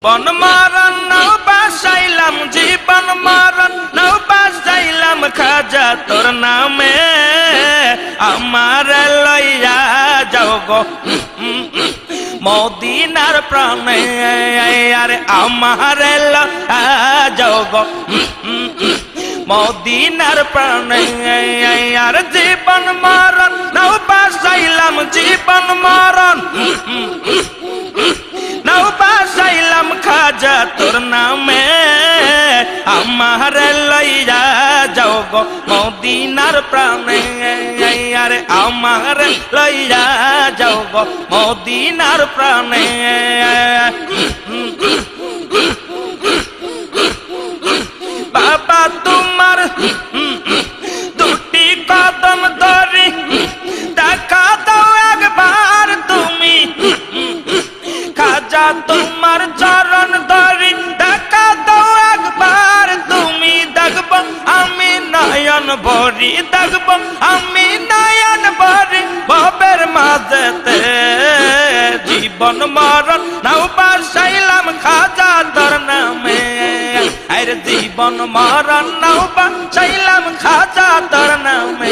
বন মারণ নাও বাসাইলাম জীবন মারণ নাও বাসাইলাম খাজা তোর নামে আমার লইয়া যাও গো মদিনার প্রাণে আরে আমার লইয়া যাও গো মদিনার প্রাণে আর জীবন মারণ নাও বাসাইলাম জীবন মারণ নাও বাসাইলাম খাজা তোর নামে আমার লইয়া যাও গো মদিনার প্রাণে আরে আমার লইয়া যাও গো মদিনার প্রাণে বাবা তোমার দুটি কদম ধরে দেখা দাও একবার তুমি খাজা তোমার চরণ ধরি দেখা দাও একবার তুমি দেখব আমি নয়ন ভরি দেখব আমি নয়ন ভরি ভবের মাঝেতে জীবন মরণ নাও বাসাইলাম খাজা তোর নামে আরে জীবন মরণ নাও বাসাইলাম খাজা তোর নামে